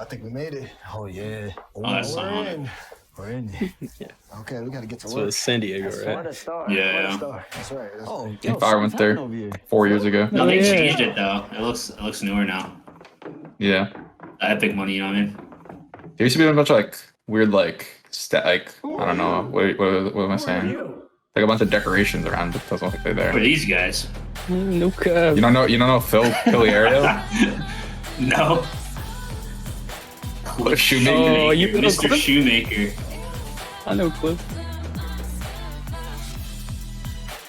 I think we made it. Oh, yeah. We're in. We're in. Yeah. Okay, we got to get to So work. it's San Diego, right? What a star. Yeah. What a star. That's right. Oh, And Fire went there 4 years ago. No, they yeah. changed it though. It looks newer now. Yeah. Epic money, you know what I mean? There used to be a bunch of like weird like I don't know what am I saying? Like a bunch of decorations around, but doesn't look like they're For there. these guys. No cap. You don't know Philly Ariel? No. Cliff Shoemaker. Oh, you know Mr. Cliff? Shoemaker. I know Cliff.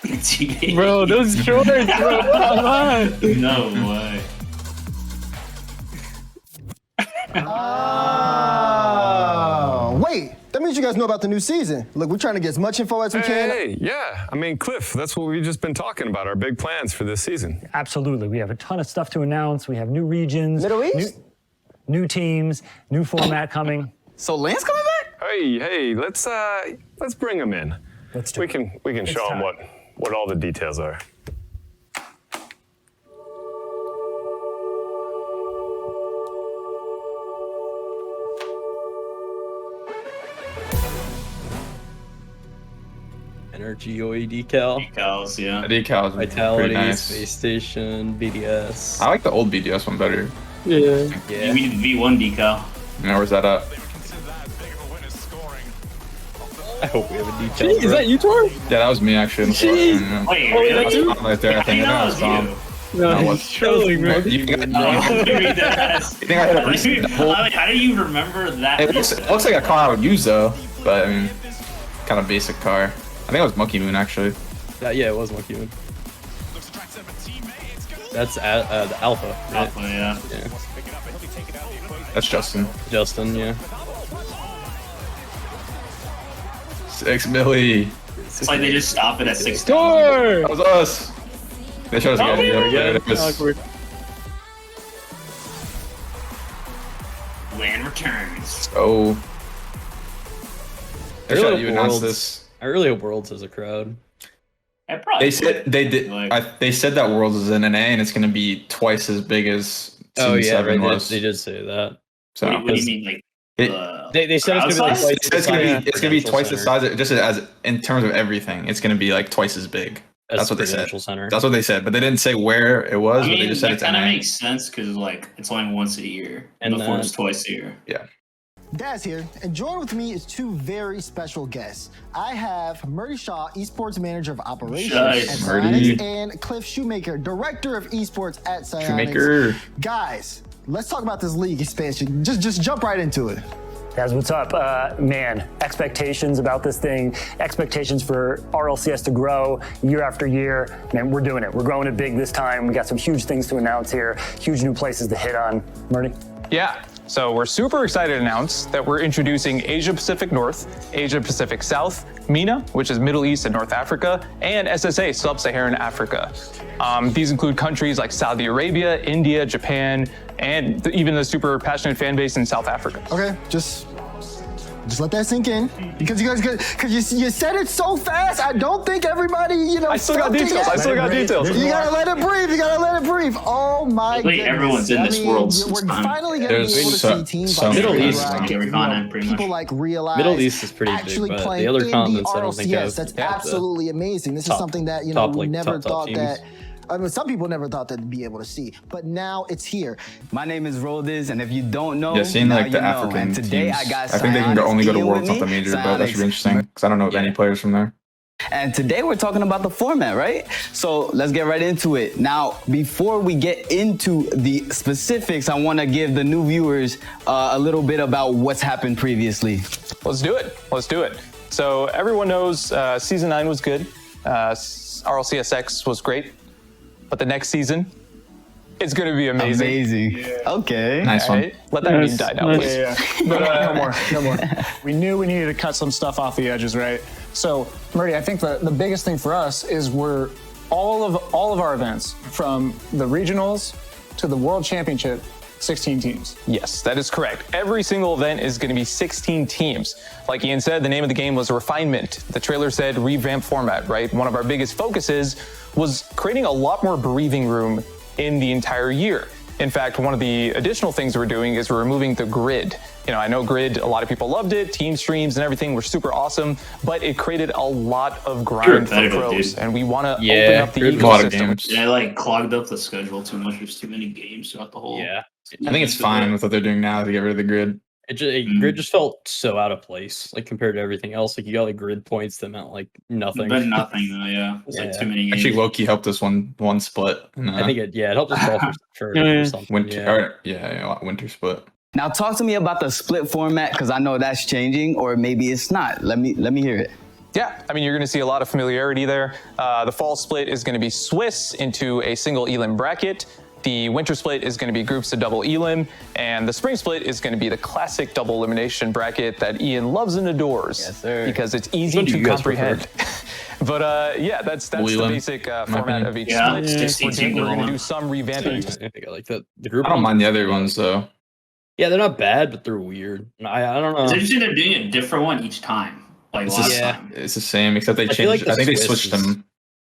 TV. Bro, those shorts, bro. Come on. No way. Wait. That means you guys know about the new season. Look, we're trying to get as much info as we can. Hey, yeah. I mean, Cliff, that's what we've just been talking about, our big plans for this season. Absolutely. We have a ton of stuff to announce. We have new regions. Middle East? New teams, new format coming. So Lance coming back? Hey, let's bring him in. Let's do We can show him time. what all the details are. Energy OE decal. Decals, yeah. The decals are Vitality, pretty nice. Space Station, BDS. I like the old BDS one better. Yeah. We did V1 decal. Now where's that at? I hope we have a decal. Gee, is that you, Tor? Yeah, that was me actually. Jeez. Yeah. Wait, Oh, really? that's you? Right there, I think know that it was was Tom. you. No, No, he's what's- trolling, bro. You got, Oh, maybe that's. you think I hit a recent double? How do you remember that? It looks like a car I would use though, but I mean, kind of basic car. I think it was Monkey Moon actually. Yeah, it was Monkey Moon. That's the Alpha, right? Alpha, yeah. Yeah. That's Justin. Justin, yeah. 6 milli. It's like they just stop it at 6. That was us. They showed us Oh, again. yeah. Yeah, it was- Awkward. Land returns. Oh. They I really showed you hope announced Worlds- this. I really hope Worlds has a crowd. I probably They said they did. Like- They said that Worlds is in NA and it's going to be twice as big as Oh Season yeah, 7 right. was. They did say that. So what do you mean, like? It- They said it's gonna be like Crowd twice It says it's gonna be Prudential twice the Center. size. Just as in terms of everything, it's gonna be like twice as big. As That's what they said. Prudential Center. That's what they said, but they didn't say where it was. I but they mean, just said that it's kind of NA. makes sense because like it's only once a year, and And before then- it's twice a year. Daz here, and joining with me is two very special guests. I have Murray Shaw, Esports Manager of Operations Nice. at Murdy. Psyonix, and Cliff Shoemaker, Director of Esports at Psyonix. Shoemaker. Guys, let's talk about this league expansion. Just jump right into it. Guys, what's up? Man, expectations about this thing, expectations for RLCS to grow year after year. Man, we're doing it. We're growing it big this time. We got some huge things to announce here, huge new places to hit on. Murdy? Yeah. So we're super excited to announce that we're introducing Asia Pacific North, Asia Pacific South, MENA, which is Middle East and North Africa, and SSA, Sub-Saharan Africa. These include countries like Saudi Arabia, India, Japan, and even the super passionate fan base in South Africa. Okay, just let that sink in, because you said it so fast. I don't think everybody, I still got felt it details. yet. I still got details. You gotta let it breathe. You gotta let it breathe. Oh my Wait, goodness! everyone's in this world We're sometime. finally gonna There's be able to so- see teams so like Middle Middle East, East, every continent, pretty people much. like Realize. Middle East is pretty big, actually but the playing other in continents, the I don't think RLCS. have That's the absolutely amazing. This is top- something that we like, never top thought teams. that. I mean, some people never thought they'd be able to see, but now it's here. My name is Roldiz, and if you don't know, Yeah, seeing now like the you know. African And today teams. I got think they can Psyonix only go to here Worlds, with not the me. major, but that should be Psyonix. interesting because I don't know Yeah. any players from there. And today we're talking about the format, right? So let's get right into it. Now, before we get into the specifics, I want to give the new viewers a little bit about what's happened previously. Let's do it. Let's do it. So everyone knows Season 9 was good. RLCSX was great. But the next season, it's going to be amazing. Amazing. Okay. Nice All one. right? Let that meme die down, please. But no more. We knew we needed to cut some stuff off the edges, right? So, Murdy, I think the biggest thing for us is we're all of our events, from the regionals to the World Championship, 16 teams. Yes, that is correct. Every single event is going to be 16 teams. Like Ian said, the name of the game was refinement. The trailer said revamp format, right? One of our biggest focuses was creating a lot more breathing room in the entire year. In fact, one of the additional things we're doing is we're removing the grid. I know grid, a lot of people loved it, team streams and everything were super awesome, but it created a lot of grind for pros, and we want to open up the ecosystem. Yeah, like clogged up the schedule too much. There's too many games throughout the whole. Yeah. I think it's fine with what they're doing now to get rid of the grid. Grid just felt so out of place, like compared to everything else. Like you got like grid points that meant like nothing. But nothing though, yeah. It's like too many games. Actually, Loki helped us one split. I think it helped us all for something. Winter split. Now talk to me about the split format, because I know that's changing, or maybe it's not. Let me hear it. Yeah, I mean, you're going to see a lot of familiarity there. The fall split is going to be Swiss into a single elim bracket. The winter split is going to be groups of double elim, and the spring split is going to be the classic double elimination bracket that Ian loves and adores. Yes, sir. Because it's easy to comprehend. But yeah, that's the basic format of each split. We're going to do some revamping. I think I like that. The group. I don't mind the other ones though. Yeah, they're not bad, but they're weird. I don't know. It's interesting they're doing a different one each time. Like last time. It's the same, except they changed. I think they switched them.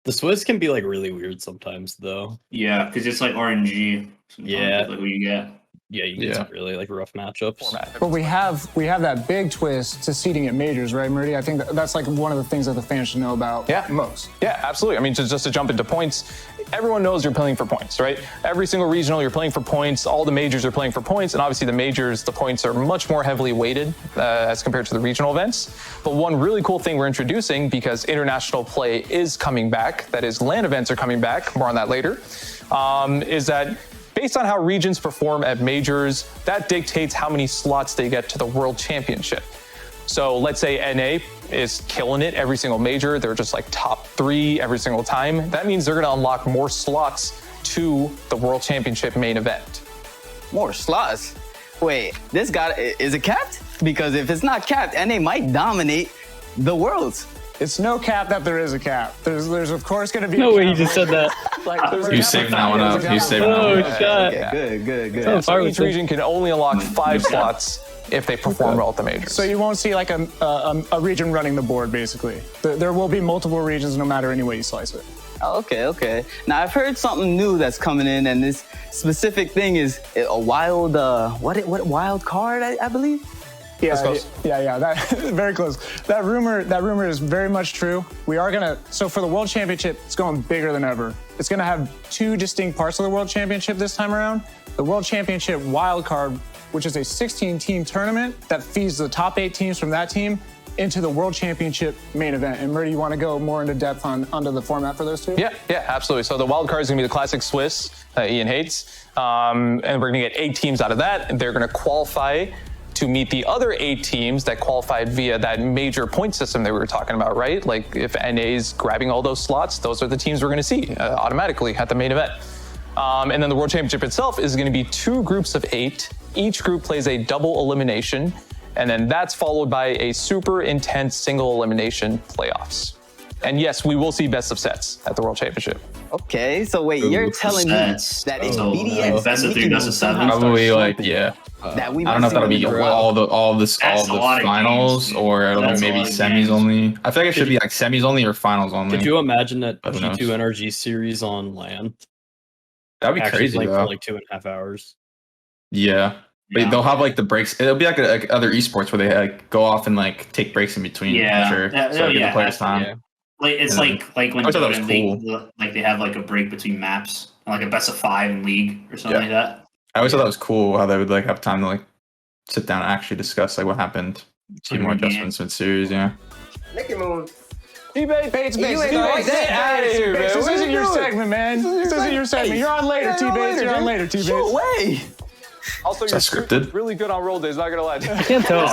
The Swiss can be like really weird sometimes, though. Yeah, because it's like RNG. Yeah, like what you get. Yeah, you get some really like rough matchups. But we have that big twist to seeding at majors, right, Murdy? I think that's like one of the things that the fans should know about most. Yeah, absolutely. I mean, just to jump into points, everyone knows you're playing for points, right? Every single regional, you're playing for points. All the majors are playing for points, and obviously the majors, the points are much more heavily weighted as compared to the regional events. But one really cool thing we're introducing, because international play is coming back, that is, LAN events are coming back, more on that later, is that based on how regions perform at majors, that dictates how many slots they get to the World Championship. So let's say NA is killing it every single major. They're just like top 3 every single time. That means they're going to unlock more slots to the World Championship main event. More slots? Wait, is it capped? Because if it's not capped, NA might dominate the Worlds. It's no cap that there is a cap. There's of course going to be no way you just said that. You saving that one up. You saving that one up. Okay, good. So each region can only unlock 5 slots if they perform well at the majors. So you won't see like a region running the board, basically. There will be multiple regions no matter any way you slice it. Okay. Now I've heard something new that's coming in, and this specific thing is a wild, what wild card, I believe? Yeah, that very close. That rumor is very much true. We are so for the World Championship, it's going bigger than ever. It's gonna have 2 distinct parts of the World Championship this time around. The World Championship wild card, which is a 16-team tournament that feeds the top 8 teams from that team into the World Championship main event. And Murdy, you want to go more into depth onto the format for those 2? Yeah, absolutely. So the wild card is going to be the classic Swiss, Ian hates, and we're going to get 8 teams out of that, and they're going to qualify to meet the other 8 teams that qualified via that major point system that we were talking about, right? Like if NA's grabbing all those slots, those are the teams we're going to see automatically at the main event. And then the World Championship itself is going to be 2 groups of 8. Each group plays a double elimination, and then that's followed by a super intense single elimination playoffs. And yes, we will see best of sets at the World Championship. Okay, so wait, you're telling me that if BDX best of 3, best of 7, probably like that we I don't know if that'll be all the finals, or it'll be maybe semis only. I feel like it should be like semis only or finals only. Could you imagine that G2 NRG series on LAN? That'd be crazy for like 2.5 hours. Yeah. But they'll have like the breaks. It'll be like other esports where they like go off and like take breaks in between. Yeah, sure. So give the players time. Yeah. Like it's like when they have like a break between maps, like a best of 5 in League or something like that. I always thought that was cool how they would like have time to like sit down and actually discuss like what happened. See more adjustments in series. Yeah. Make it move. T-Bates, get out of here, man. This isn't your segment, man. This isn't your segment. You're on later, T-Bates. You're on later, T-Bates. No way. Also, you're scripted. Really good on roll days, not gonna lie. I can't tell.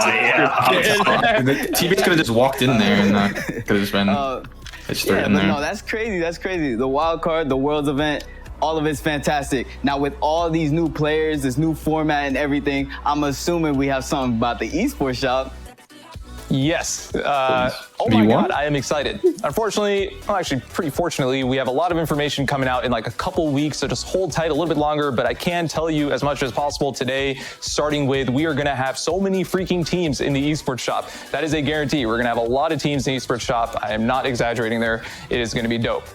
T-Bates could have just walked in there and could have just been in there. No, that's crazy. That's crazy. The wild card, the Worlds event, all of it's fantastic. Now with all these new players, this new format and everything, I'm assuming we have something about the esports shop. Yes. Oh my V1? God, I am excited. Unfortunately, well, actually, pretty fortunately, we have a lot of information coming out in like a couple weeks, so just hold tight a little bit longer. But I can tell you as much as possible today, starting with we are going to have so many freaking teams in the esports shop. That is a guarantee. We're going to have a lot of teams in the esports shop. I am not exaggerating there. It is going to be dope.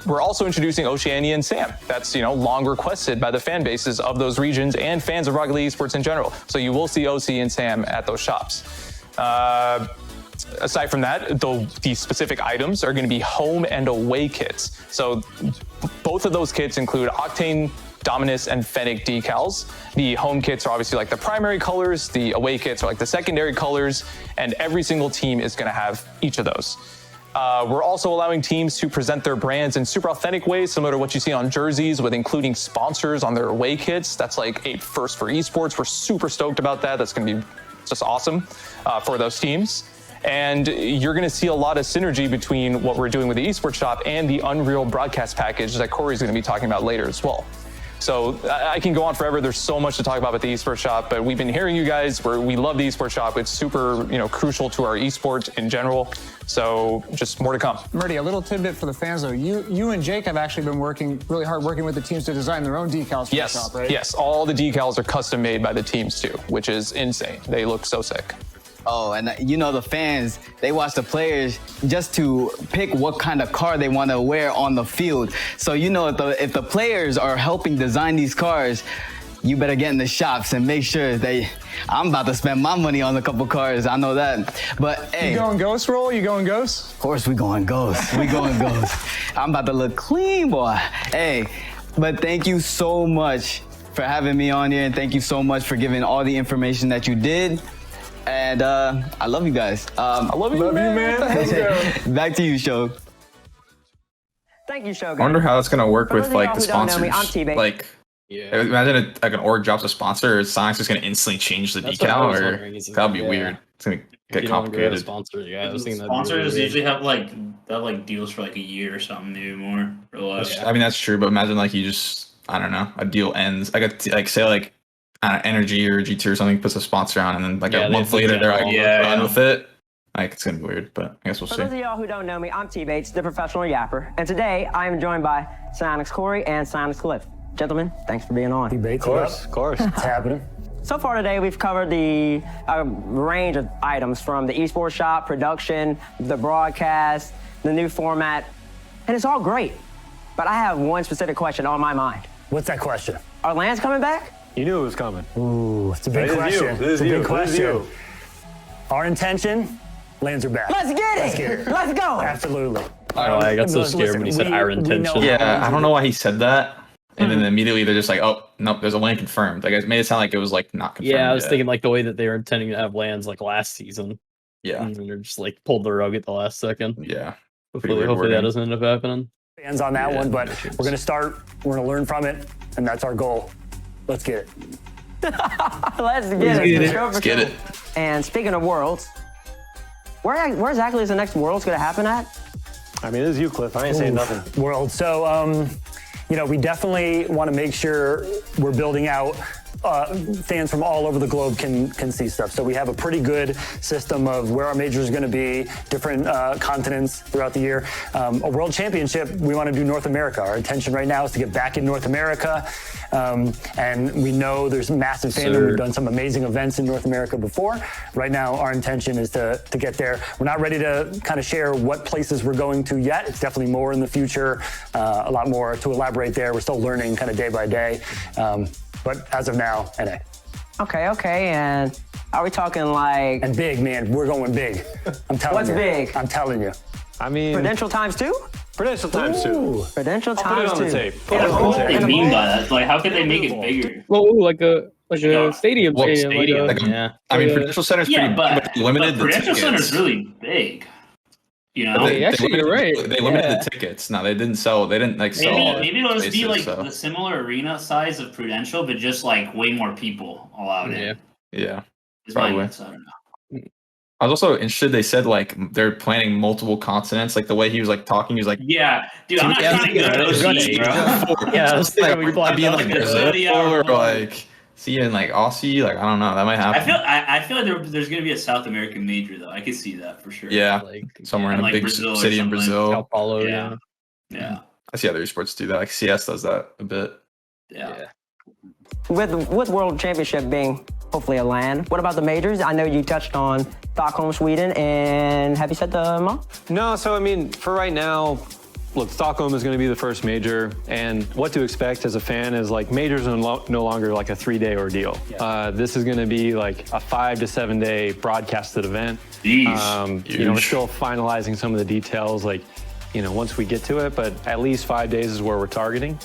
We're also introducing Oceania and SAM. That's, long requested by the fan bases of those regions and fans of Rocket League esports in general. So you will see OC and SAM at those shops. Aside from that, the specific items are going to be home and away kits. So both of those kits include Octane, Dominus, and Fennec decals. The home kits are obviously like the primary colors. The away kits are like the secondary colors. And every single team is going to have each of those. We're also allowing teams to present their brands in super authentic ways, similar to what you see on jerseys, with including sponsors on their away kits. That's like a first for esports. We're super stoked about that. That's going to be just awesome for those teams. And you're going to see a lot of synergy between what we're doing with the esports shop and the Unreal broadcast package that Corey's going to be talking about later as well. So I can go on forever. There's so much to talk about with the esports shop, but we've been hearing you guys we love the esports shop. It's super, crucial to our esports in general. So just more to come. Murdy, a little tidbit for the fans though. You and Jake have actually been working really hard with the teams to design their own decals for the shop, right? Yes, all the decals are custom made by the teams too, which is insane. They look so sick. Oh, and the fans, they watch the players just to pick what kind of car they want to wear on the field. So, if the players are helping design these cars, you better get in the shops and make sure I'm about to spend my money on a couple cars. I know that. But hey. You going ghost roll? You going ghost? Of course we going ghost. We going ghost. I'm about to look clean, boy. Hey, but thank you so much for having me on here. And thank you so much for giving all the information that you did. And I love you guys. I love you, man. Back to you, Show. Thank you, Show. I wonder how that's gonna work with like the sponsors. Like, Yeah. imagine like an org drops a sponsor, Sonic's just gonna instantly change the That's what I decal, was or wondering, is that'd be yeah. weird. It's gonna If get you don't go to complicated. sponsors, yeah, I was thinking that'd be Sponsors really weird. usually have deals for like a year or something, maybe more or less. Yeah. I mean that's true, but imagine like you just I don't know, a deal ends say Energy or G2 or something puts a sponsor on, and then like Yeah, a month they later they're like Yeah. done with it. Like it's gonna be weird, but I guess we'll For see. those of y'all who don't know me, I'm T-Bates, the professional yapper. And today I am joined by Psionics Corey and Psionics Cliff. Gentlemen, thanks for being on. Of course. It's happening. So far today, we've covered the range of items from the esports shop, production, the broadcast, the new format, and it's all great. But I have one specific question on my mind. What's that question? Are LANs coming back? You knew it was coming. Ooh, it's a big This is question. you. This It's a is big you. question. This is you. Our intention, lands are back. Let's get it! Let's go! Absolutely. I got so scared when he said our intention. Yeah, I don't know why he said that. And then immediately they're just like, oh, nope, there's a LAN confirmed. Like, it made it sound like it was like not confirmed. Yeah, I was yet. thinking like the way that they were intending to have lands like last season. Yeah. And then they're just like pulled the rug at the last second. Yeah. Hopefully weird that wording. doesn't end up happening. Fans on that Yeah, one, but predictions. we're going to learn from it, and that's our goal. Let's get it. Let's get it. For sure, Let's for get sure. it. And speaking of worlds, where exactly is the next Worlds going to happen at? I mean, this is you, Cliff. I ain't saying nothing. World. So, we definitely want to make sure we're building out. Fans from all over the globe can see stuff. So we have a pretty good system of where our majors are going to be, different continents throughout the year. A world championship, we want to do North America. Our intention right now is to get back in North America. And we know there's massive fandom. We've done some amazing events in North America before. Right now, our intention is to get there. We're not ready to kind of share what places we're going to yet. It's definitely more in the future, a lot more to elaborate there. We're still learning kind of day by day. But as of now, NA. Okay. And are we talking like... And big, man. We're going big. I'm telling What's you. big? I'm telling you. I mean, Credential times 2? Prudential times 2. Credential Put it times on 2. the tape. What do they mean by that? Like, how could they make it bigger? Well, like a stadium. Well, stadium. like Yeah. I mean, Prudential Center's pretty big, but they limited the Prudential tickets. Center's really big. You know, Hey, actually, limited, you're right. They limited Yeah. the tickets. No, they didn't sell. They didn't like sell. maybe it'll just be like places, so. the similar arena size of Prudential, but just like way more people allowed in. Yeah. Is my probably. guess, I don't know. I was also interested. They said like they're planning multiple continents. Like the way he was like talking, he was like, Yeah, dude, I'm not trying to go to those seats, bro. Yeah, I was thinking we could I'd be in like Like the Brazil Zodiac or Bowl. like see in like Aussie, like I don't know, that might happen. I feel like there's gonna be a South American major though. I could see that for sure. Yeah, Like somewhere in a like big Brazil or city in something. Brazil. Sao Paulo. Yeah. Yeah. Yeah. I see other esports do that. Like CS does that a bit. Yeah. With World Championship being hopefully a land, what about the majors? I know you touched on Stockholm, Sweden, and have you said the month? No, so I mean, for right now, look, Stockholm is going to be the first major, and what to expect as a fan is like majors are no longer like a 3-day ordeal. This is going to be like a 5 to 7 day broadcasted event. Jeez. You know, we're still finalizing some of the details, like, you know, once we get to it, but at least 5 days is where we're targeting.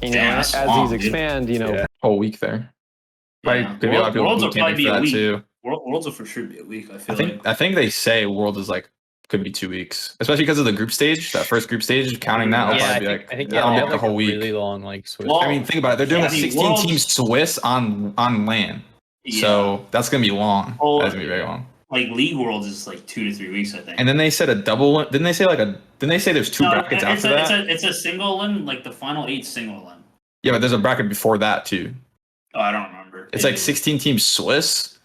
You know, as these expand, you know, whole week there. Probably Yeah. could be a lot of people Worlds will boot probably camping be for a that week. too. Worlds will for sure be a week. I feel like. I think they say World is like could be 2 weeks, especially because of the group stage. That first group stage, counting that, will probably be like I think that'll they be have the like whole a week. really long like Swiss. Well, I mean, think about it. They're doing yeah, a I mean, 16 Worlds- team Swiss on LAN, Yeah. so that's gonna be long. Oh, That's gonna be very long. Like League Worlds is like 2 to 3 weeks, I think. And then they said a double one. Didn't they say Didn't they say there's 2 brackets after that? It's a single one, like the final 8 single one. Yeah, but there's a bracket before that too. Oh, I don't remember. It's like 16 teams Swiss,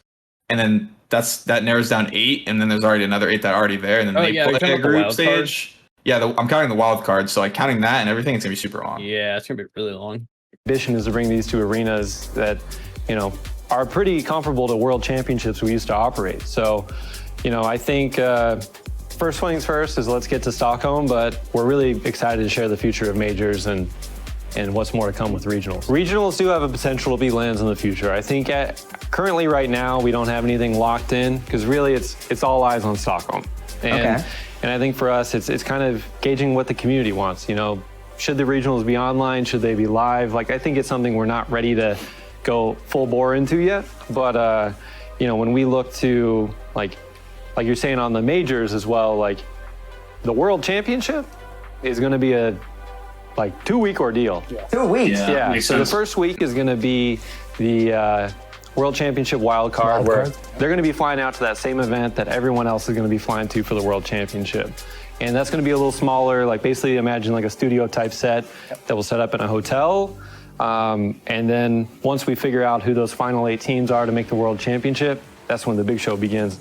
and then that narrows down 8, and then there's already another 8 that are already there, and then Oh, they yeah, play they're talking a about the group wild stage. Yeah, I'm counting the wild card, so like counting that and everything, it's gonna be super long. Yeah, it's gonna be really long. ambition is to bring these two arenas that, you know, are pretty comparable to world championships we used to operate. So, you know, I think first things first is let's get to Stockholm, but we're really excited to share the future of majors and what's more to come with regionals. Regionals do have a potential to be lands in the future. I think currently right now we don't have anything locked in because really it's all eyes on Stockholm. And I think for us it's kind of gauging what the community wants. You know, should the regionals be online? Should they be live? Like I think it's something we're not ready to go full bore into yet. But you know, when we look to like you're saying on the majors as well, like the World Championship is going to be a 2-week ordeal. 2 weeks. Yeah. Yeah. So the first week is going to be the World Championship wild card, where they're going to be flying out to that same event that everyone else is going to be flying to for the World Championship. And that's going to be a little smaller, like basically imagine like a studio type set that will set up in a hotel. And then once we figure out who those final 8 teams are to make the World Championship, that's when the big show begins.